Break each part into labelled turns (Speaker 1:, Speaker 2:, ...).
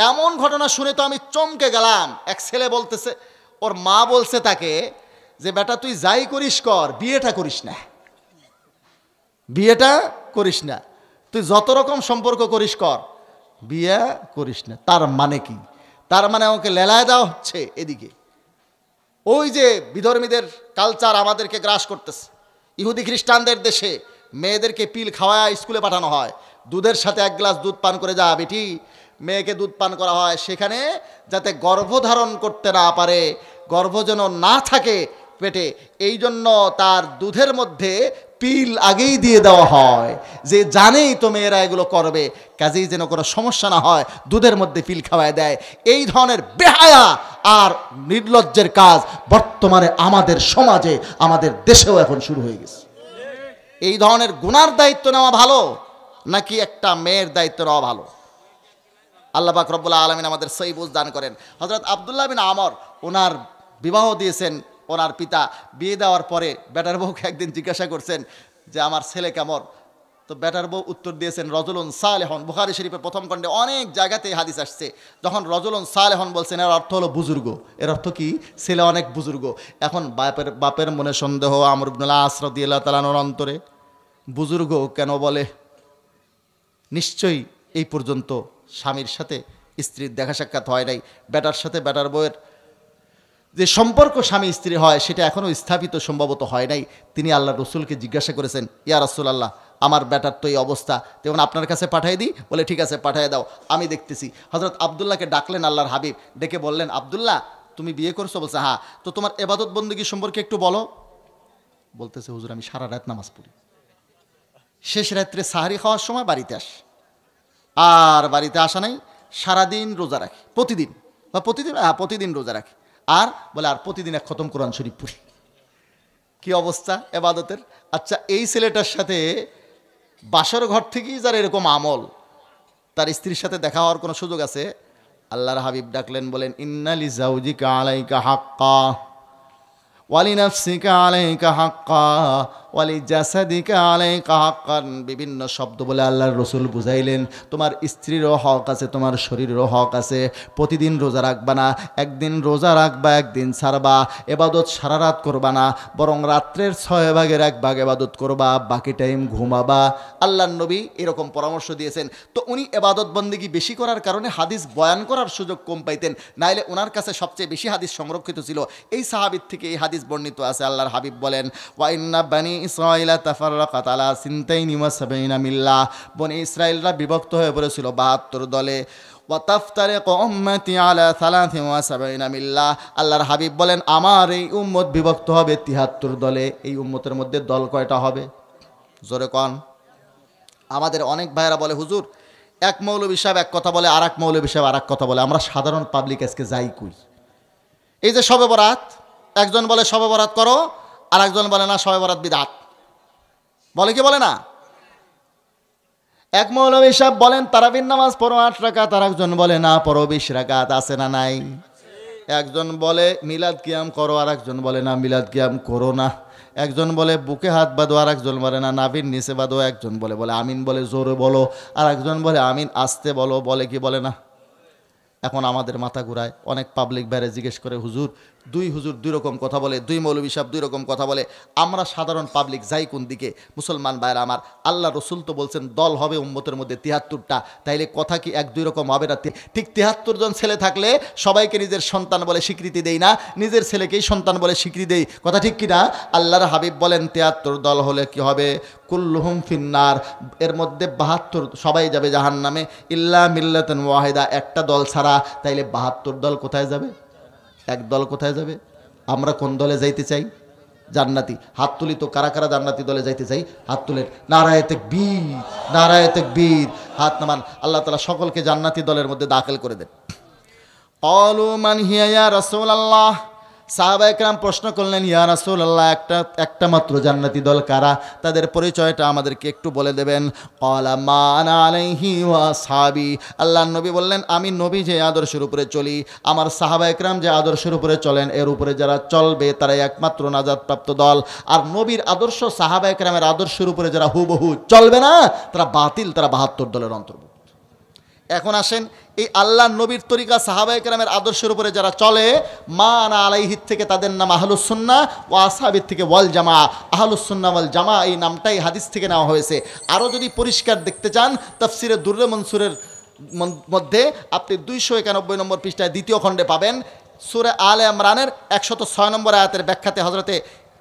Speaker 1: এমন ঘটনা শুনে তো আমি চমকে গেলাম। এক ছেলে বলতেছে, ওর মা বলছে তাকে যে বেটা তুই যাই করিস কর, বিয়েটা করিস না, বিয়েটা করিস না, তুই যত রকম সম্পর্ক করিস কর, বিয়ে করিস না। তার মানে কি? তার মানে আমাকে লেলায় দেওয়া হচ্ছে। এদিকে ওই যে বিধর্মীদের কালচার আমাদেরকে গ্রাস করতেছে। ইহুদি খ্রিস্টানদের দেশে মেয়েদেরকে পিল খাওয়ায় স্কুলে পাঠানো হয়, দুধের সাথে এক গ্লাস দুধ পান করে যা বেটি, মেয়েকে দুধ পান করা হয় সেখানে, যাতে গর্ভধারণ করতে না পারে, গর্ভ যেন না থাকে পেটে, এই জন্য তার দুধের মধ্যে পিল আগেই দিয়ে দেওয়া হয়, যে জানেই তো মেয়েরা এগুলো করবে, কাজেই যেন কোনো সমস্যা না হয় দুধের মধ্যে পিল খাওয়ায় দেয়। এই ধরনের বেহায়া আর নির্লজ্জের কাজ বর্তমানে আমাদের সমাজে, আমাদের দেশেও এখন শুরু হয়ে গেছে। এই ধরনের গুনার দায়িত্ব নেওয়া ভালো নাকি একটা মেয়ের দায়িত্ব নেওয়া ভালো? আল্লাহ পাক রব্বুল আলামিন আমাদের সহি বুঝ দান করেন। হযরত আব্দুল্লাহ বিন আমর, ওনার বিবাহ দিয়েছেন ওনার পিতা। বিয়ে দেওয়ার পরে বেটার বউকে একদিন জিজ্ঞাসা করছেন যে আমার ছেলে কেমন? তো বেটার বউ উত্তর দিয়েছেন রজুলুন সালেহন। বুখারী শরীফের প্রথম খণ্ডে অনেক জায়গাতেই হাদিস আসছে, যখন রজুলুন সালেহন বলছেন এর অর্থ হলো বুজুর্গ। এর অর্থ কি? ছেলে অনেক বুজুর্গ। এখন বাপের মনে সন্দেহ, আমর ইবনুল আস রাদিয়াল্লাহু তাআলা আনহুর অন্তরে, বুজুর্গ কেন বলে? নিশ্চয়ই এই পর্যন্ত স্বামীর সাথে স্ত্রীর দেখা সাক্ষাৎ হয় নাই, বেটার সাথে বেটার বউয়ের যে সম্পর্ক স্বামী স্ত্রী হয় সেটা এখনও স্থাপিত সম্ভবত হয় নাই। তিনি আল্লাহ রসুলকে জিজ্ঞাসা করেছেন, ইয়া রাসূলুল্লাহ, আমার বেটার তো এই অবস্থা, তেমন আপনার কাছে পাঠিয়ে দিই? বলে ঠিক আছে, পাঠিয়ে দাও, আমি দেখতেছি। হযরত আব্দুল্লাহকে ডাকলেন আল্লাহর হাবিব, ডেকে বললেন, আব্দুল্লাহ তুমি বিয়ে করছো? বলছে হ্যাঁ। তো তোমার ইবাদত বন্দেগী সম্পর্কে একটু বলো। বলতেছে হুজুর আমি সারা রাত নামাজ পড়ি, শেষ রাত্রে সাহারি খাওয়ার সময় বাড়িতে আসি, আর বাড়িতে আসা নাই, সারাদিন রোজা রাখি, প্রতিদিন বা প্রতিদিন রোজা রাখি, আর বলে আর প্রতিদিন এক খতম কোরআন শরীফ পড়ি। কি অবস্থা এবাদতের! আচ্ছা, এই ছেলেটার সাথে বাসর ঘর থেকেই যার এরকম আমল, তার স্ত্রীর সাথে দেখা হওয়ার কোনো সুযোগ আছে? আল্লাহর হাবিব ডাকলেন, বলেন ইন্না লিজাউজিকা আলাইকা হাক্কা ওয়ালি নাফসিকা আলাইকা হাক্কা ওয়ালি জাসাদিকা আলাইকা হাক্কান। বিভিন্ন শব্দ বলে আল্লাহর রসুল বুঝাইলেন, তোমার স্ত্রীরও হক আছে, তোমার শরীরেরও হক আছে। প্রতিদিন রোজা রাখবা না, একদিন রোজা রাখবা, একদিন ছাড়বা। এবাদত সারা রাত করবা না, বরং রাত্রের 6 ভাগের 1 ভাগ এবাদত করবা, বাকি টাইম ঘুমাবা। আল্লাহর নবী এরকম পরামর্শ দিয়েছেন। তো উনি এবাদত বন্দেগী বেশি করার কারণে হাদিস বয়ান করার সুযোগ কম পাইতেন, নাইলে ওনার কাছে সবচেয়ে বেশি হাদিস সংরক্ষিত ছিল। এই সাহাবীর থেকে এই হাদিস বর্ণিত আছে। আল্লাহর হাবিব বলেন, ওয়া ইন্না বানি ইসরাঈলা তাফাররাকাত আলা সিনতাইনি ওয়া সাবঈনা মিল্লাহ। বনি ইসরাইলরা বিভক্ত হয়ে পড়েছিল 72 দলে। ওয়া তাফতারিকু উম্মতি আলা 73 মিল্লাহ। আল্লাহর হাবিব বলেন, আমার এই উম্মত বিভক্ত হবে 73 দলে। এই উম্মতের মধ্যে দল কয়টা হবে? জোরে কোন। আমাদের অনেক ভাইরা বলে, হুজুর এক মৌলবী সাহেব এক কথা বলে, আর এক মৌলবী সাহেব আর এক কথা বলে, আমরা সাধারণ পাবলিক আজকে যাই কই। এই যে শবে বরাত, একজন বলে শবে বরাত করো, আর একজন বলে না শবে বরাত বিদআত। বলে কি বলে না? এক মৌলবী সাহেব বলেন তারাবির নামাজ পড়ো 8 রাকাত, আর একজন বলে না পড়ো 20 রাকাত। আছে না নাই? একজন বলে মিলাদ কিয়াম করো, আর একজন বলে না মিলাদ কিয়াম করো না। একজন বলে বুকে হাত বাঁধো, আর একজন বলে না নাভির নিচে বাঁধো। একজন বলে আমিন বলে জোরে বলো, আর একজন বলে আমিন আস্তে বলো। বলে কি বলে না? এখন আমাদের মাথা ঘুরায়। অনেক পাবলিক বাইরে জিজ্ঞেস করে, হুজুর দুই রকম কথা বলে, দুই মৌলবী সাহেব 2 রকম কথা বলে, আমরা সাধারণ পাবলিক যাই কোন দিকে? মুসলমান ভাইরা আমার, আল্লাহ রসুল তো বলছেন দল হবে উম্মতের মধ্যে 73টা, তাইলে কথা কি 1-2 রকম হবে না? ঠিক 73 জন ছেলে থাকলে সবাইকে নিজের সন্তান বলে স্বীকৃতি দেই না, নিজের ছেলেকেই সন্তান বলে স্বীকৃতি দেই। কথা ঠিক কিনা? আল্লাহর হাবিব বলেন 73 দল হলে কি হবে? কুল্লুহুম ফিন্নার, এর মধ্যে 72 সবাই যাবে জাহান্নামে, ইল্লা মিল্লাতান ওয়াহিদা, একটা দল ছাড়া। তাইলে 72 দল কোথায় যাবে? এক দল কোথায় যাবে? আমরা কোন দলে যাইতে চাই? জান্নাতি। হাত তুলি তো, কারা কারা জান্নাতি দলে যাইতে চাই? হাত তুলেন। নারায়ে তাকবীর, নারায়ে তাকবীর। হাত নামান। আল্লাহ তাআলা সকলকে জান্নাতি দলের মধ্যে দাখিল করে দেন। ক্বালু মান হিয়া ইয়া রাসূলুল্লাহ। সাহাবায়ে কেরাম প্রশ্ন করলেন, ইয়া রাসূলুল্লাহ, একটা মাত্র জান্নাতি দল কারা? তাদের পরিচয়টা আমাদেরকে একটু বলে দেবেন। ক্বালা মা আনা আলাইহি ওয়া আসহাবি। আল্লাহর নবী বললেন, আমি নবী যে আদর্শের উপরে চলি, আমার সাহাবায়ে কেরাম যে আদর্শের উপরে চলেন, এর উপরে যারা চলবে তারাই একমাত্র নাজাতপ্রাপ্ত দল। আর নবীর আদর্শ সাহাবায়ে কেরামের আদর্শের উপরে যারা হুবহু চলবে না, তারা বাতিল, তারা 72 দলের অন্তর্ভুক্ত। এখন আসেন এই আল্লাহ নবীর তরিকা সাহাবায়ে কেরামের আদর্শের উপরে যারা চলে, মা আনা আলাইহির থেকে তাদের নাম আহলুস সুন্নাহ, ওয়া আসহাবির থেকে ওয়াল জামা। আহলুস সুন্নাহ ওয়াল জামা এই নামটাই হাদিস থেকে নেওয়া হয়েছে। আরও যদি পরিষ্কার দেখতে চান, তাফসিরে দুররে মনসুরের মধ্যে আপনি 291 নম্বর পৃষ্ঠায় দ্বিতীয় খণ্ডে পাবেন, সূরা আলে ইমরানের 106 নম্বর আয়াতের ব্যাখ্যাতে হযরতে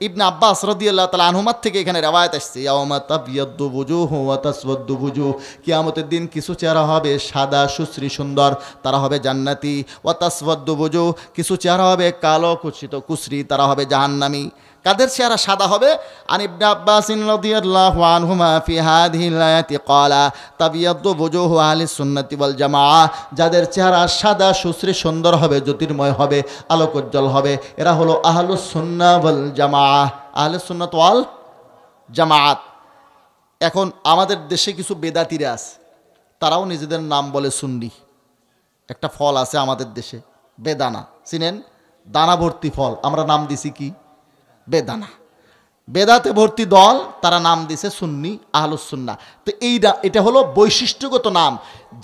Speaker 1: ইবনে আব্বাস রাদিয়াল্লাহু তাআলা আনহুমার থেকে এখানে রিওয়ায়াত আসছে, ইয়াউমা তাবিয়াদ্দু বুজুহু ওয়া তাসওয়াদ্দু বুজুহ, কিয়ামতের দিন কিছু চেহারা হবে সাদা সুশ্রী সুন্দর, তারা হবে জান্নাতি। ওয়া তাসওয়াদ্দু বুজুহ, কিছু চেহারা হবে কালো কুৎসিত কুসরি, তারা হবে জাহান্নামী। কাদের চেহারা সাদা হবে? আন ইবনে আব্বাস রাদিয়াল্লাহু আনহুমা ফি হাযিহিল আয়াতি ক্বালা তাবিয়াদ্দু বুজুহু আহলিস সুন্নাতি ওয়াল জামাআহ, যাদের চেহারা সাদা সুশ্রী সুন্দর হবে, জ্যোতির্ময় হবে, আলোকোজ্জ্বল হবে, এরা হলো আহলুস সুন্নাহ ওয়াল জামাআহ, আহলুস সুন্নাত ওয়াল জামাআত। এখন আমাদের দেশে কিছু বেদাতিরা আছে, তারাও নিজেদের নাম বলে সুন্নি। একটা ফল আছে আমাদের দেশে বেদানা, চিনেন? দানা ভর্তি ফল, আমরা নাম দিছি কি? বেদানা। বেদাতে ভর্তি দল, তারা নাম দিছে সুন্নি, আহলুস সুন্নাহ। তো এটা হলো বৈশিষ্ট্যগত নাম।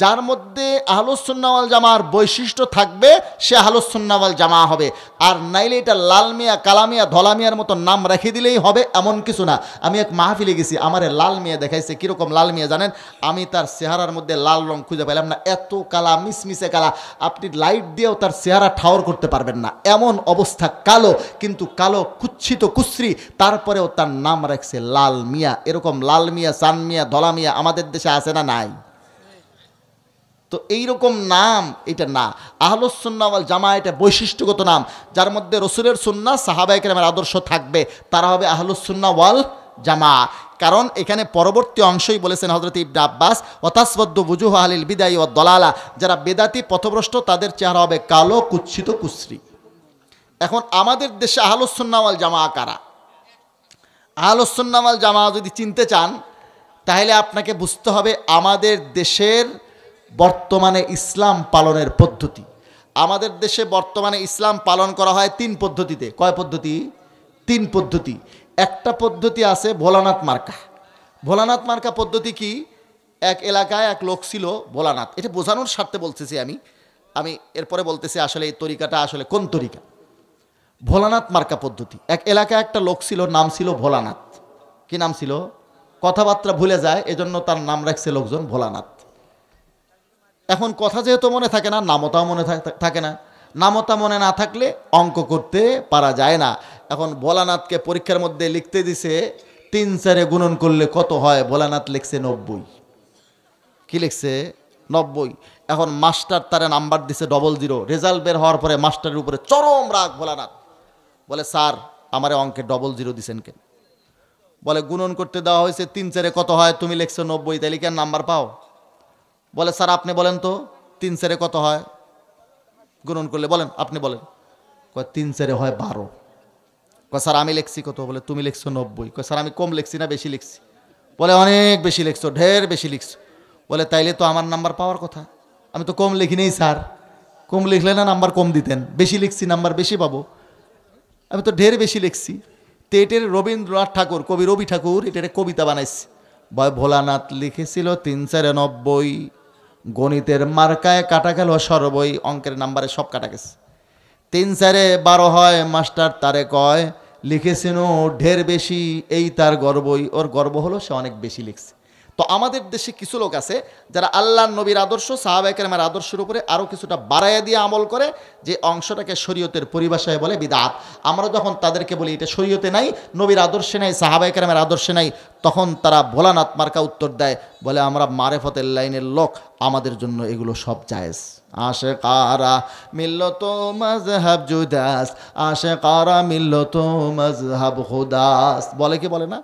Speaker 1: যার মধ্যে আহলুস সুন্নাহ ওয়াল জামার বৈশিষ্ট্য থাকবে সে আহলুস সুন্নাহ ওয়াল জামা হবে। আর নাইলে এটা লাল মিয়া, কালা মিয়া, ধলা মিয়ার মতো নাম রেখে দিলেই হবে এমন কিছু না। আমি এক মাহফিলে গেছি, আমারে লাল মিয়া দেখাইছে। কীরকম লাল মিয়া জানেন? আমি তার চেহারার মধ্যে লাল রং খুঁজে পেলাম না, এত কালা, মিসমিসে কালা, আপনি লাইট দিয়েও তার চেহারা ঠাওর করতে পারবেন না, এমন অবস্থা কালো, কিন্তু কালো কুচ্ছিত কুশ্রী, তারপরেও তার নাম রাখছে লাল মিয়া। এরকম লাল মিয়া, চান মিয়া, ধলা মিয়া আমাদের দেশে আছে না? নাই। তো এইরকম নাম এটা না। আহলুস সুন্নাহ ওয়াল জামা এটা বৈশিষ্ট্যগত নাম, যার মধ্যে রাসূলের সুন্নাহ, সাহাবায়ে কেরামের আদর্শ থাকবে, তারা হবে আহলুস সুন্নাহ ওয়াল জামা। কারণ এখানে পরবর্তী অংশই বলেছেন হযরত ইবনে আব্বাস, ওয়া তাসওয়াদ্দু বুজুহু আহলিল বিদাই ওয়াদ দালালা, যারা বেদাতি পথভ্রষ্ট তাদের চেহারা হবে কালো কুৎসিত কুশ্রী। এখন আমাদের দেশে আহলুস সুন্নাহ ওয়াল জামা কারা? আহলুস সুন্নাহ ওয়াল জামা যদি চিনতে চান, তাহলে আপনাকে বুঝতে হবে আমাদের দেশের বর্তমানে ইসলাম পালনের পদ্ধতি। আমাদের দেশে বর্তমানে ইসলাম পালন করা হয় 3 পদ্ধতিতে। কয় পদ্ধতি? 3 পদ্ধতি। একটা পদ্ধতি আছে ভোলানাথ মার্কা। ভোলানাথ মার্কা পদ্ধতি কি? এক এলাকায় এক লোক ছিল ভোলানাথ। এটা বোঝানোর স্বার্থে বলতেছি আমি এরপরে বলতেছি আসলে এই তরিকাটা আসলে কোন তরিকা। ভোলানাথ মার্কা পদ্ধতি। এক এলাকায় একটা লোক ছিল, নাম ছিল ভোলানাথ। কি নাম ছিল? কথাবার্তা ভুলে যায়, এজন্য তার নাম রাখছে লোকজন ভোলানাথ। এখন কথা যেহেতু মনে থাকে না, নামতাও মনে থাকে না। নামতা মনে না থাকলে অঙ্ক করতে পারা যায় না। এখন ভোলানাথকে পরীক্ষার মধ্যে লিখতে দিছে 3-4 গুণন করলে কত হয়? ভোলানাথ লিখছে 90। কি লিখছে? 90। এখন মাস্টার তারে নাম্বার দিছে 00। রেজাল্ট বের হওয়ার পরে মাস্টারের উপরে চরম রাগ ভোলানাথ। বলে, স্যার আমারে অঙ্কে 00 দিছেন কেন? বলে, গুণন করতে দেওয়া হয়েছে 3-4 কত হয়, তুমি লিখছো 90, তাইলে কেন নাম্বার পাও? বলে, স্যার আপনি বলেন তো 3-4 কত হয় গুণন করলে, বলেন, আপনি বলেন। কয় 3-4 হয় 12। কয় স্যার আমি লিখছি কত? বলে, তুমি লিখছো 90। কয় স্যার আমি কম লিখছি না বেশি লিখছি? বলে, অনেক বেশি লিখছো, ঢের বেশি লিখছো। বলে, তাইলে তো আমার নাম্বার পাওয়ার কথা, আমি তো কম লিখি নেই স্যার। কম লিখলে না নাম্বার কম দিতেন, বেশি লিখছি নাম্বার বেশি পাবো, আমি তো ঢের বেশি লিখছি। তো এটার রবীন্দ্রনাথ ঠাকুর, কবি রবি ঠাকুর এটার কবিতা বানাইছে। ভয় ভোলানাথ লিখেছিল 3-4 90, গণিতের মার্কায় কাটা গেল সর্বই, অঙ্কের নাম্বারে সব কাটা গেছে। 3-4 12 হয়, মাস্টার তারে কয় লিখেছিল ঢের বেশি, এই তার গর্বই। ওর গর্ব হলো সে অনেক বেশি লিখছে। তো আমাদের দেশে কিছু লোক আছে যারা আল্লাহর নবীর আদর্শ, সাহাবায়ে কেরামের আদর্শের উপরে আরও কিছুটা বাড়াইয়া দিয়ে আমল করে, যে অংশটাকে শরীয়তের পরিভাষায় বলে বিদআত। আমরা যখন তাদেরকে বলি এটা শরীয়তে নাই, নবীর আদর্শে নাই, সাহাবায়ে কেরামের আদর্শে নাই, তখন তারা ভোলানাথ মার্কা উত্তর দেয়, বলে আমরা মারেফতের লাইনের লোক, আমাদের জন্য এগুলো সব জায়েজ। আশেকারা মিল্লত মাযহাব জুদাস, আশেকারা মিল্লত মাযহাব খুদাস, বলে কি বলে না?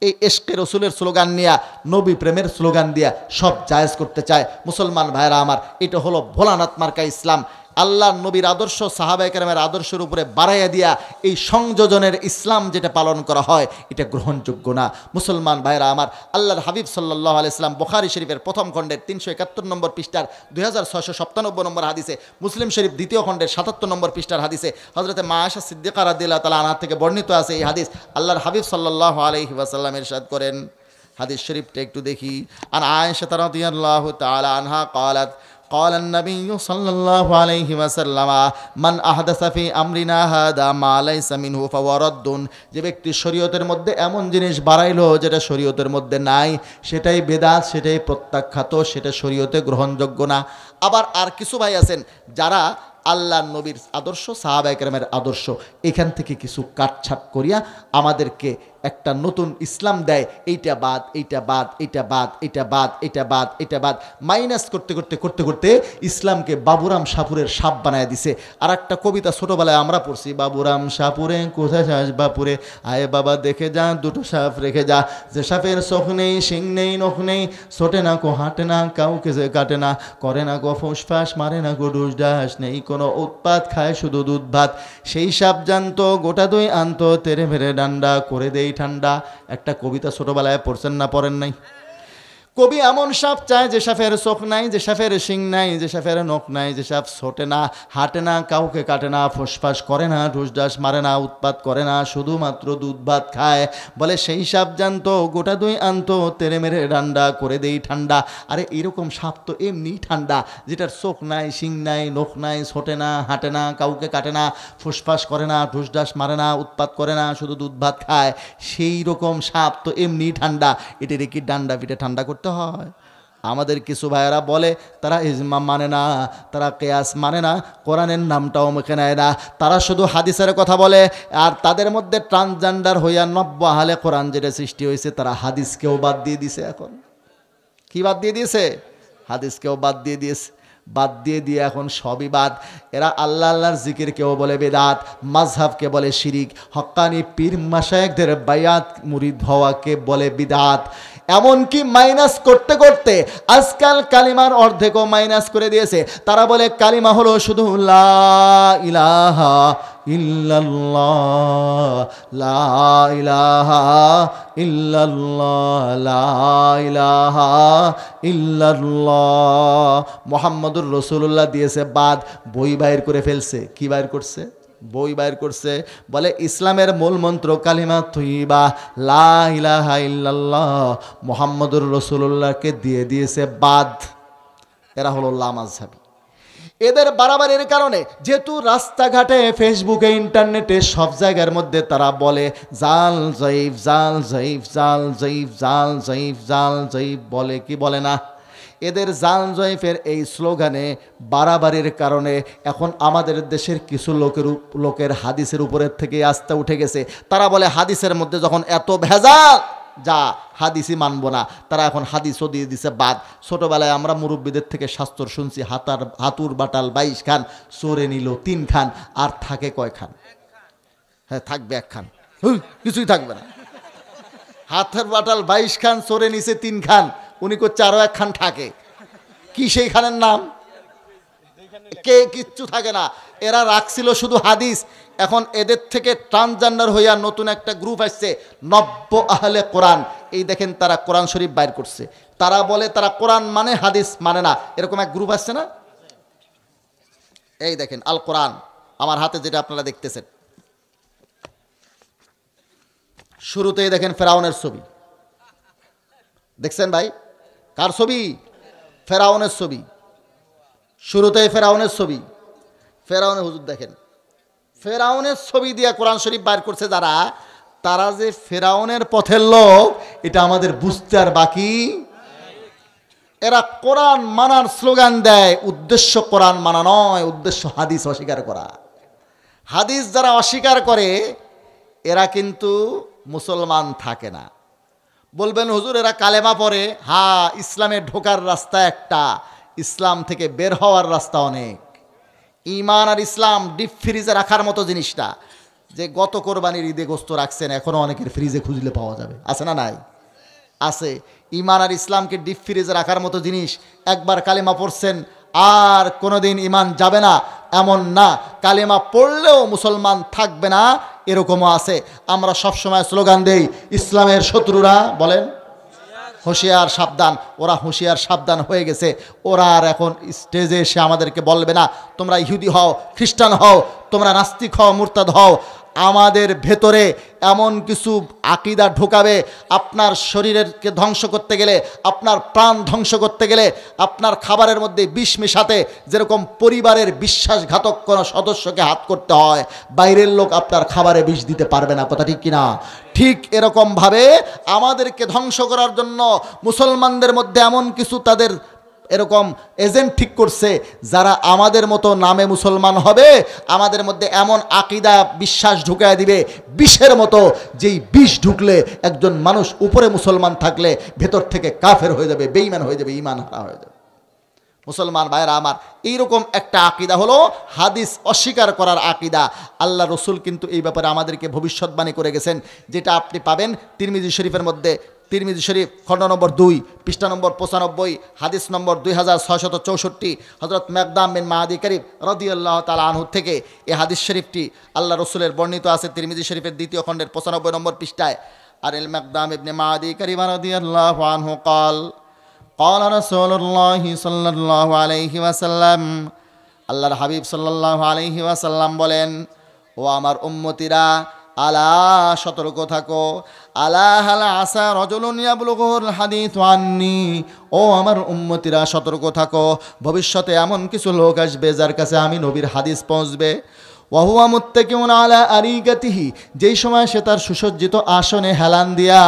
Speaker 1: এই ইশকে রসুলের স্লোগান নিয়ে, নবী প্রেমের স্লোগান দিয়া সব জায়েজ করতে চায়। মুসলমান ভাইরা আমার, এটা হলো ভোলানাথ মার্কা ইসলাম। আল্লাহর নবীর আদর্শ, সাহাবায়ে কেরামের আদর্শের উপরে বাড়াইয়া দিয়া এই সংযোজনের ইসলাম যেটা পালন করা হয়, এটা গ্রহণযোগ্য না। মুসলমান ভাইরা আমার, আল্লাহর হাবিব সাল্লাল্লাহু আলাইহি সাল্লাম বুখারী শরীফের প্রথম খণ্ডের 371 নম্বর পৃষ্ঠার 2697 নম্বর হাদিসে, মুসলিম শরীফ দ্বিতীয় খণ্ডের 77 নম্বর পৃষ্ঠার হাদিসে হযরতে মা আয়েশা সিদ্দিকা রাদিয়াল্লাহু তাআলা আনহা থেকে বর্ণিত আছে এই হাদিস। আল্লাহর হাবিব সাল্লাল্লাহু আলাইহি ওয়াসাল্লাম ইরশাদ করেন, হাদিস শরীফটা একটু দেখি। আন আয়েশা রাদিয়াল্লাহু তাআলা আনহা قالت قال النبي صلى الله عليه وسلم من احدث في امرنا هذا ما ليس منه فهو رد। যে ব্যক্তি শরীয়তের মধ্যে এমন জিনিস বাড়াইলো যেটা শরীয়তের মধ্যে নাই, সেটাই বেদাত, সেটাই প্রত্যাখ্যাত, সেটা শরীয়তে গ্রহণযোগ্য না। আবার আর কিছু ভাই আছেন যারা আল্লাহর নবীর আদর্শ, সাহাবায়ে কেরামের আদর্শ, এখান থেকে কিছু কাটছাট করিয়া আমাদেরকে একটা নতুন ইসলাম দেয়। এইটা বাদ, এইটা বাদ, এইটা বাদ, এইটা বাদ, এইটা বাদ, এইটা বাদ, মাইনাস করতে করতে করতে করতে ইসলামকে বাবুরাম শাহপুরের সাপ বানায় দিছে। আর একটা কবিতা ছোটবেলায় আমরা পড়ছি, বাবুরাম শাহপুরে কোথায় যাস বাপুরে, আয় বাবা দেখে যা দুটো সাপ রেখে যা, যে সাপের চোখ নেই, শিং নেই, নখ নেই, ছোটে না কো হাঁটে না, কাউকে যে কাটে না, করে না গো ফুসফাস, মারে না গো ডুস ডাস, নেই কোনো উৎপাত, খায় শুধু দুধ ভাত, সেই সাপ জানতো গোটা দই আনতো, তেরে মেরে ডান্ডা করে দেই ঠান্ডা। একটা কবিতা ছোটবেলায় পড়ছেন না, পড়েন নাই? কবি এমন সাপ চায় যে সাপের চোখ নাই, যে সাপের শিং নাই, যে সাপের নখ নাই, যে সাপ ছোটে না, হাঁটে না, কাউকে কাটে না, ফুসফাস করে না, ঢুসঢাস মারে না, উৎপাত করে না, শুধুমাত্র দুধ ভাত খায়। বলে সেই সাপ জানতো গোটা দই আনতো, তেরে মেরে ডান্ডা করে দেই ঠান্ডা। আরে এরকম সাপ তো এমনি ঠান্ডা, যেটার চোখ নাই, শিং নাই, নখ নাই, ছোটে না, হাঁটে না, কাউকে কাটে না, ফুসফাস করে না, ঢুসঢাস মারে না, উৎপাত করে না, শুধু দুধ ভাত খায়। সেই রকম সাপ তো এমনি ঠান্ডা, এটারে কি ডান্ডা পিঠে ঠান্ডা করতে হয়? আমাদের কিছু ভাইয়েরা বলে তারা ইজমা মানে না, তারা কিয়াস মানে না, কোরআনের নামটাও মুখে নেয় না, তারা শুধু হাদিসের কথা বলে। আর তাদের মধ্যে ট্রান্সজেন্ডার হইয়া নব্য আহলে কোরআন যেটা সৃষ্টি হয়েছে, তারা হাদিসকেও বাদ দিয়ে দিয়েছে। এখন কি বাদ দিয়ে দিয়েছে? হাদিসকেও বাদ দিয়ে দিয়েছে। বাদ দিয়ে এখন সবই বাদ। এরা আল্লাহ আল্লাহর জিকির কেউ বলে বেদাত, মাযহাবকে বলে শিরিক, হক্কানি পীর মাশায়েখদের বায়াত মুরিদ হওয়াকে বলে বিদআত। এমনকি মাইনাস করতে করতে আজকাল কালিমার অর্ধেকও মাইনাস করে দিয়েছে। তারা বলে কালিমা হলো শুধু লা ইলাহা ইল্লাল্লাহ, লা ইলাহা ইল্লাল্লাহ, লা ইলাহা ইল্লাল্লাহ। মুহাম্মদুর রাসূলুল্লাহ দিয়েছে বাদ, বই বাইর করে ফেলছে। কি বাইর করছে? বই বাইর করছে। বলে ইসলামের মূল মন্ত্র কালিমা তৈয়বা, লা ইলাহা ইল্লাল্লাহ, মুহাম্মদুর রাসূলুল্লাহকে দিয়ে দিয়েছে বাদ। এরা হলো লামাযহাবী। এদের বাড়াবাড়ির কারণে যেহেতু রাস্তাঘাটে, ফেসবুকে, ইন্টারনেটে সব জায়গার মধ্যে তারা বলে জাল জয়ীফ, জাল জয়ীফ, জাল জয়ীফ, জাল জয়ীফ, জাল জয়ীফ, বলে কি বলে না? এদের জাল জয়ীফের এই স্লোগানে বাড়াবাড়ির কারণে এখন আমাদের দেশের কিছু লোকের হাদিসের উপরের থেকে আস্থা উঠে গেছে। তারা বলে হাদিসের মধ্যে যখন এত ভেজাল, যা হাদিসই মানবো না। তারা এখন হাদিসও দিয়ে দিছে বাদ। ছোটোবেলায় আমরা মুরব্বীদের থেকে শাস্ত্র শুনছি, হাতুর বাটাল 22 খান, চোরে নিল 3 খান, আর থাকে কয় খান? হ্যাঁ, থাকবে 1 খান, কিছুই থাকবে না। হাতের বাটাল 22 খান, চোরে নিছে 3 খান, উনি করছে আরো 1 খান থাকে। কি সেই খানের নাম? কে কিচ্ছু থাকে না। এরা রাখছিল শুধু হাদিস। এখন এদের থেকে ট্রান্সজেন্ডার হইয়া নতুন একটা গ্রুপ আসছে, নব্য আহলে কোরআন। এই দেখেন তারা কোরআন শরীফ বাইর করছে। তারা বলে তারা কোরআন মানে, হাদিস মানে না। এরকম এক গ্রুপ আসছে না? এই দেখেন আল কোরআন আমার হাতে, যেটা আপনারা দেখতেছেন। শুরুতেই দেখেন ফেরাউনের ছবি। দেখছেন ভাই? কার ছবি? ফেরাউনের ছবি। শুরুতেই ফেরাউনের ছবি। ফেরাউনের হুজুর দেখেন, ফেরাউনের ছবি দিয়ে কোরআন শরীফ বাইর করছে যারা, তারা যে ফেরাউনের পথের লোক এটা আমাদের বুঝতে আর বাকি। এরা কোরআন মানার স্লোগান দেয়, উদ্দেশ্য কোরআন মানা নয়, উদ্দেশ্য হাদিস অস্বীকার করা। হাদিস যারা অস্বীকার করে এরা কিন্তু মুসলমান থাকে না। বলবেন হুজুর এরা কালেমা পড়ে। হ্যাঁ, ইসলামে ঢোকার রাস্তা একটা, ইসলাম থেকে বের হওয়ার রাস্তা অনেক। ঈমান আর ইসলাম ডিপ ফ্রিজে রাখার মতো জিনিসটা। যে গত কোরবানির ঈদে গোস্ত রাখছেন, এখনও অনেকের ফ্রিজে খুঁজলে পাওয়া যাবে। আছে না? নাই? আছে। ঈমান আর ইসলামকে ডিপ ফ্রিজে রাখার মতো জিনিস। একবার কালেমা পড়ছেন আর কোনোদিন ঈমান যাবে না এমন না। কালেমা পড়লেও মুসলমান থাকবে না, এরকমও আছে। আমরা সবসময় স্লোগান দেই, ইসলামের শত্রুরা বলেন হুঁশিয়ার সাবধান। ওরা হুঁশিয়ার সাবধান হয়ে গেছে। ওরা আর এখন স্টেজে এসে আমাদেরকে বলবে না তোমরা ইহুদি হও, খ্রিস্টান হও, তোমরা নাস্তিক হও, মুরতাদ হও। আমাদের ভেতরে এমন কিছু আকীদা ঢোকাবে, আপনার শরীরকে ধ্বংস করতে গেলে, আপনার প্রাণ ধ্বংস করতে গেলে, আপনার খাবারের মধ্যে বিষ মেশাতে যেরকম পরিবারের বিশ্বাসঘাতক কোনো সদস্যকে হাত করতে হয়, বাইরের লোক আপনার খাবারে বিষ দিতে পারবে না। কথা ঠিক কিনা? ঠিক এরকমভাবে আমাদেরকে ধ্বংস করার জন্য মুসলমানদের মধ্যে এমন কিছু তাদের এরকম এজেন্ট ঠিক করছে, যারা আমাদের মতো নামে মুসলমান হবে, আমাদের মধ্যে এমন আকীদা বিশ্বাস ঢুকায় দিবে বিষের মতো, যেই বিষ ঢুকলে একজন মানুষ উপরে মুসলমান থাকলে ভেতর থেকে কাফের হয়ে যাবে, বেঈমান হয়ে যাবে, ঈমান হারা হয়ে যাবে। মুসলমান ভাইরা আমার, এইরকম একটা আকীদা হলো হাদিস অস্বীকার করার আকীদা। আল্লাহ রসুল কিন্তু এই ব্যাপারে আমাদেরকে ভবিষ্যৎবাণী করে গেছেন, যেটা আপনি পাবেন তিরমিজি শরীফের মধ্যে। তিরমিজি শরীফ খণ্ড নম্বর 2 পৃষ্ঠা নম্বর 95 হাদিস নম্বর 2664 হযরত মেকদাম বিন মাদি কারিব রাদিয়াল্লাহু তাআলা আনহু থেকে এই হাদিস শরীফটি আল্লাহ রসুলের বর্ণিত আছে তিরমিজি শরীফের 2য় খণ্ডের 95 নম্বর পৃষ্ঠায়। আর এল মেকদাম ইবনে মাদি কারিব রাদিয়াল্লাহু আনহু قال قال رسول الله صلى الله عليه وسلم, আল্লাহর হাবিব সাল্লাল্লাহু আলাইহি ওয়াসাল্লাম বলেন, ও আমার উম্মতিরা, আলা সতর্ক থাকো, আলা হালা আসা রজুলুন ইয়াবলুগুল হাদিস আন্নি, ও আমার উম্মতিরা সতর্ক থাকো, ভবিষ্যতে এমন কিছু লোক আসবে যার কাছে আমি নবীর হাদিস পৌঁছবে। ওয়াহুয়া মুত্তাকিউন আলা আরিকাতিহি, যেই সময় সে তার সুসজ্জিত আসনে হেলান দিয়া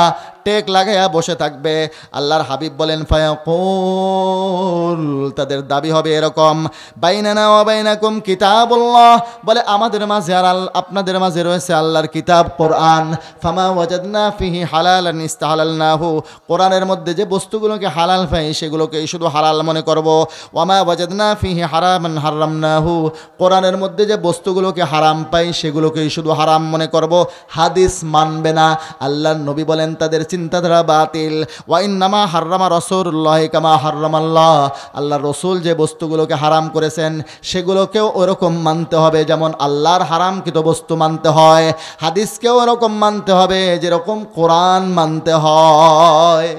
Speaker 1: টেক লাগাইয়া বসে থাকবে। আল্লাহর হাবিব বলেন, ফায়াকুল, তাদের দাবি হবে এরকম, বাইনানা ওয়া বাইনাকুম কিতাবুল্লাহ, বলে আমাদের মাঝে আর আপনাদের মাঝে রয়েছে আল্লাহর কিতাব কোরআন। ফামা ওয়াজাদনা ফিহি হালালান ইস্তাহালালনাহু, কোরআনের মধ্যে যে বস্তুগুলোকে হালাল পাই সেগুলোকে শুধু হালাল মনে করব। ওয়ামা ওয়াজাদনা ফিহি হারামান হারামনাহু, কোরআনের মধ্যে যে বস্তুগুলোকে হারাম পাই সেগুলোকেই শুধু হারাম মনে করব, হাদিস মানবে না। আল্লাহর নবী বলেন, তাদের চিন্তাধারা বাতিল। ওয়া ইন্নামা হাররামা রাসূলুল্লাহ কামা হাররামাল্লাহ, আল্লাহর রসুল যে বস্তুগুলোকে হারাম করেছেন সেগুলোকেও ওরকম মানতে হবে যেমন আল্লাহর হারামকৃত বস্তু মানতে হয়, হাদিসকেও ওরকম মানতে হবে যেরকম কোরআন মানতে হয়।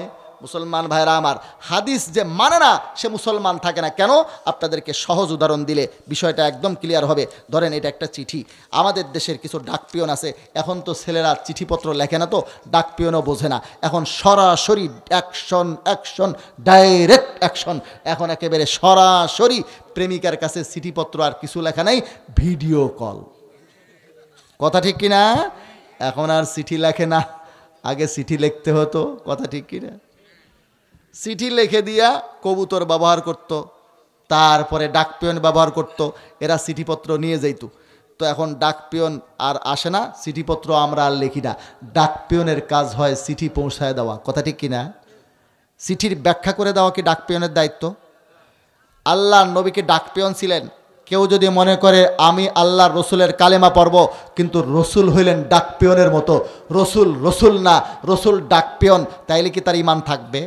Speaker 1: মুসলমান ভাইরা আমার, হাদিস যে মানে না সে মুসলমান থাকে না। কেন? আপনাদেরকে সহজ উদাহরণ দিলে বিষয়টা একদম ক্লিয়ার হবে। ধরেন, এটা একটা চিঠি, আমাদের দেশের কিছু ডাকপিয়ন আছে, এখন তো ছেলেরা চিঠিপত্র লেখে না, তো ডাকপিয়নও বোঝে না, এখন সরাসরি অ্যাকশন ডাইরেক্ট অ্যাকশন, এখন একেবারে সরাসরি প্রেমিকার কাছে চিঠিপত্র আর কিছু লেখা নাই, ভিডিও কল। কথা ঠিক কিনা? এখন আর চিঠি লেখে না, আগে চিঠি লিখতে হতো। কথা ঠিক কিনা? চিঠি লিখে দিয়া কবুতর ব্যবহার করত, তারপরে ডাকপিয়ন ব্যবহার করত, এরা চিঠিপত্র নিয়ে যাইত। তো এখন ডাকপিয়ন আর আসে না, চিঠিপত্র আমরা আর লিখি না, ডাকপিয়নের কাজ হয় চিঠি পৌঁছায় দেওয়া। কথা ঠিক কিনা? চিঠির ব্যাখ্যা করে দেওয়া কি ডাকপিয়নের দায়িত্ব? আল্লাহর নবীকে ডাকপিয়ন ছিলেন। কেউ যদি মনে করে আমি আল্লাহর রসুলের কালেমা পড়ব, কিন্তু রসুল হইলেন ডাকপিয়নের মতো, রসুল না, রসুল ডাকপিয়ন, তাইলে কি তার ঈমান থাকবে?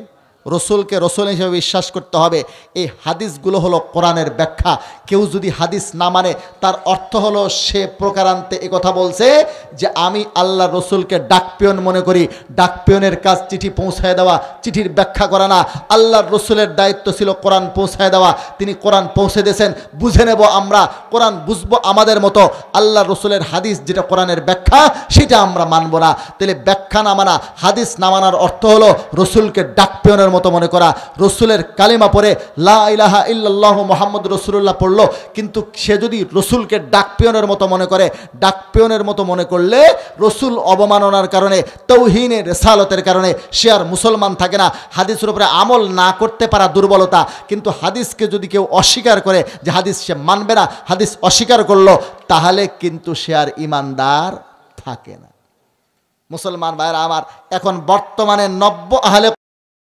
Speaker 1: রসুলকে রসুল হিসেবে বিশ্বাস করতে হবে। এই হাদিসগুলো হলো কোরআনের ব্যাখ্যা। কেউ যদি হাদিস না মানে, তার অর্থ হলো সে প্রকারান্তে কথা বলছে যে আমি আল্লাহ রসুলকে ডাকপিয়ন মনে করি। ডাকপিয়নের কাজ চিঠি পৌঁছায় দেওয়া, চিঠির ব্যাখ্যা করা না। আল্লাহর রসুলের দায়িত্ব ছিল কোরআন পৌঁছায় দেওয়া, তিনি কোরআন পৌঁছে দিয়েছেন, বুঝে নেব আমরা, কোরআন বুঝবো আমাদের মতো। আল্লাহ রসুলের হাদিস যেটা কোরআনের ব্যাখ্যা, সেটা আমরা মানব না। তাহলে ব্যাখ্যা না মানা, হাদিস না মানার অর্থ হলো রসুলকে ডাকপিয়নের মতো মনে করা। রসুলের কালিমা পড়ে লা ইলাহা ইল্লাল্লাহ মুহাম্মদ রাসূলুল্লাহ পড়লো, কিন্তু সে যদি রসুলকে ডাকপিয়নের মতো মনে করে, ডাকপিয়নের মতো মনে করলে রসুল অবমাননার কারণে, তাওহীনের রিসালাতের কারণে সে আর মুসলমান থাকে না। হাদিসের উপরে আমল না করতে পারা দুর্বলতা, কিন্তু হাদিসকে যদি কেউ অস্বীকার করে যে হাদিস সে মানবে না, হাদিস অস্বীকার করলো, তাহলে কিন্তু সে আর ঈমানদার থাকে না। মুসলমান ভাইরা আমার, এখন বর্তমানে 90 আহলে